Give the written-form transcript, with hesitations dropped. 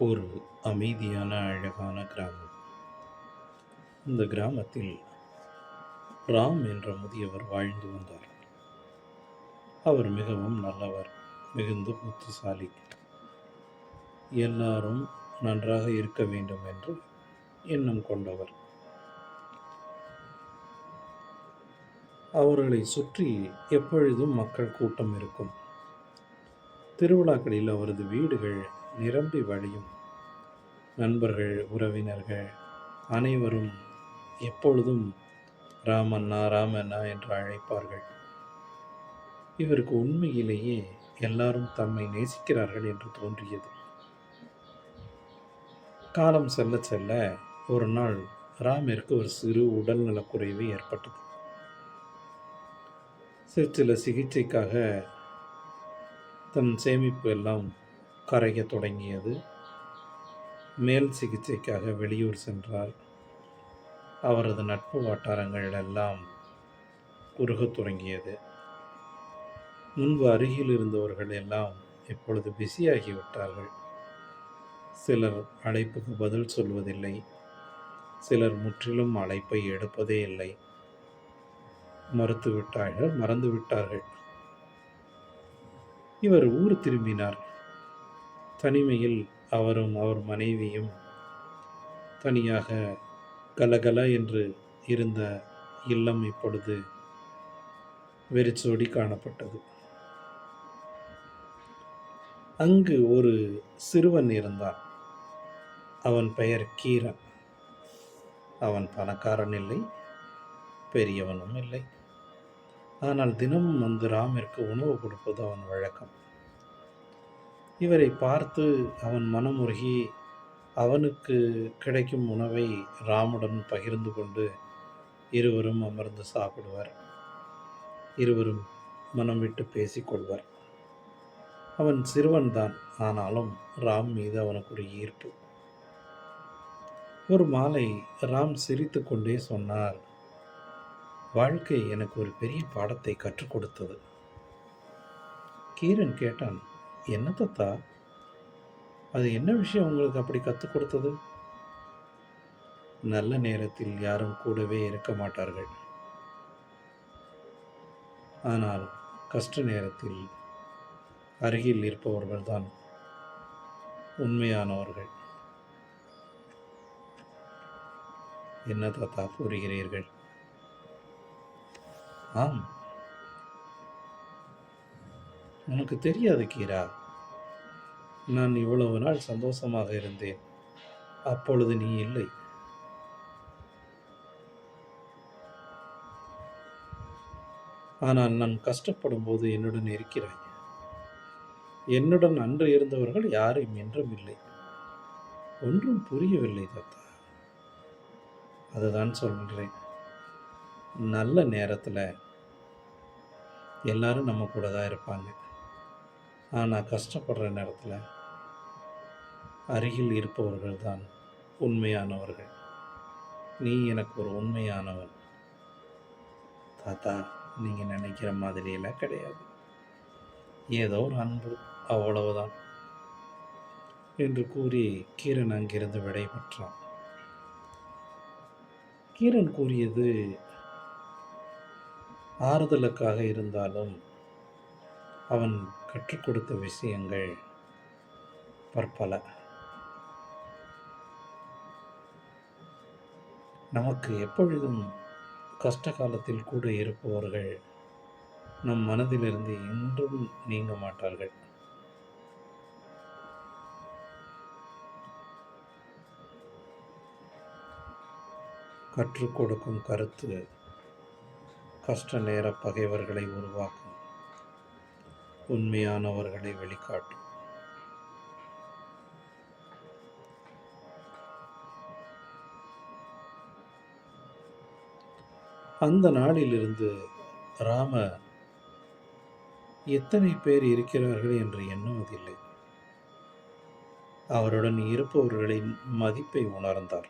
ஒரு அமைதியான அழகான கிராமம். இந்த கிராமத்தில் ராம் என்ற முதியவர் வாழ்ந்து வந்தார். அவர் மிகவும் நல்லவர், மிகுந்த புத்திசாலி. எல்லாரும் நன்றாக இருக்க வேண்டும் என்று எண்ணம் கொண்டவர். அவர்களை சுற்றி எப்பொழுதும் மக்கள் கூட்டம் இருக்கும். திருவிழாக்களில் அவரது வீடுகள் நிரம்பி வழியும். நண்பர்கள், உறவினர்கள் அனைவரும் எப்பொழுதும் ராமண்ணா ராமண்ணா என்று அழைப்பார்கள். இவருக்கு உண்மையிலேயே எல்லாரும் தம்மை நேசிக்கிறார்கள் என்று தோன்றியது. காலம் செல்ல செல்ல ஒரு நாள் ராமிற்கு ஒரு சிறு உடல் நலக்குறைவு ஏற்பட்டது. சில சிகிச்சைக்காக தன் சேமிப்பு எல்லாம் கரைய தொடங்கியது. மேல் சிகிச்சைக்காக வெளியூர் சென்றார். அவரது நட்பு வட்டாரங்கள் எல்லாம் குறுகத் தொடங்கியது. முன்பு அருகில் இருந்தவர்கள் எல்லாம் இப்பொழுது பிஸியாகிவிட்டார்கள். சிலர் அழைப்புக்கு பதில் சொல்வதில்லை, சிலர் முற்றிலும் அழைப்பை எடுப்பதே இல்லை, மறந்து விட்டார்கள். இவர் ஊர் திரும்பினார். தனிமையில் அவரும் அவர் மனைவியும் தனியாக கலகல என்று இருந்த இல்லம் இப்பொழுது வெறிச்சோடி காணப்பட்டது. அங்கு ஒரு சிறுவன் இருந்தான். அவன் பெயர் கீரன். அவன் பணக்காரன் இல்லை, பெரியவனும் இல்லை. ஆனால் தினமும் வந்து ராமிற்கு உணவு கொடுப்பது அவன் வழக்கம். இவரை பார்த்து அவன் மனமுருகி அவனுக்கு கிடைக்கும் உணவை ராமுடன் பகிர்ந்து கொண்டு இருவரும் அமர்ந்து சாப்பிடுவர். இருவரும் மனம் விட்டு பேசிக்கொள்வர். அவன் சிறுவன்தான், ஆனாலும் ராம் மீது அவனுக்கு ஒரு ஈர்ப்பு. ஒரு மாலை ராம் சிரித்து கொண்டே சொன்னார், வாழ்க்கை எனக்கு ஒரு பெரிய பாடத்தை கற்றுக் கொடுத்தது. கீரன் கேட்டான், என்ன தத்தா, அது என்ன விஷயம் உங்களுக்கு அப்படி கற்றுக் கொடுத்தது? நல்ல நேரத்தில் யாரும் கூடவே இருக்க மாட்டார்கள், ஆனால் கஷ்ட நேரத்தில் அருகில் இருப்பவர்கள்தான் உண்மையானவர்கள். என்ன தாத்தா கூறுகிறீர்கள்? ஆம், உனக்கு தெரியாது கீரா, நான் இவ்வளவு நாள் சந்தோஷமாக இருந்தேன். அப்பொழுது நீ இல்லை. ஆனால் நான் கஷ்டப்படும் போது என்னுடன் இருக்கிறாய். என்னுடன் அன்று இருந்தவர்கள் யாரும் என்றும் இல்லை. ஒன்றும் புரியவில்லை தாத்தா. அதுதான் சொல்கிறேன். நல்ல நேரத்தில் எல்லாரும் நம்ம கூட தான் இருப்பாங்க. ஆனால் கஷ்டப்படுற நேரத்தில் அருகில் இருப்பவர்கள் தான் உண்மையானவர்கள். நீ எனக்கு ஒரு உண்மையானவன் தாத்தா. நீங்கள் நினைக்கிற மாதிரியெல்லாம் கிடையாது. ஏதோ ஒரு அன்பு, அவ்வளவுதான் என்று கூறி கீரன் அங்கிருந்து விடைபெற்றான். கீரன் கூறியது ஆறுதலுக்காக இருந்தாலும் அவன் கற்றுக் கொடுத்த விஷயங்கள் பற்பல. நமக்கு எப்பொழுதும் கஷ்ட காலத்தில் கூட இருப்பவர்கள் நம் மனதிலிருந்து என்றும் நீங்க மாட்டார்கள். கற்றுக் கொடுக்கும் கருத்து கஷ்ட நேர பகைவர்களை உருவாக்கும், உண்மையானவர்களை வெளிக்காட்டும். அந்த நாளிலிருந்து ராம எத்தனை பேர் இருக்கிறார்கள் என்று எண்ணுவதில்லை. அவருடன் இருப்பவர்களின் மதிப்பை உணர்ந்தார்.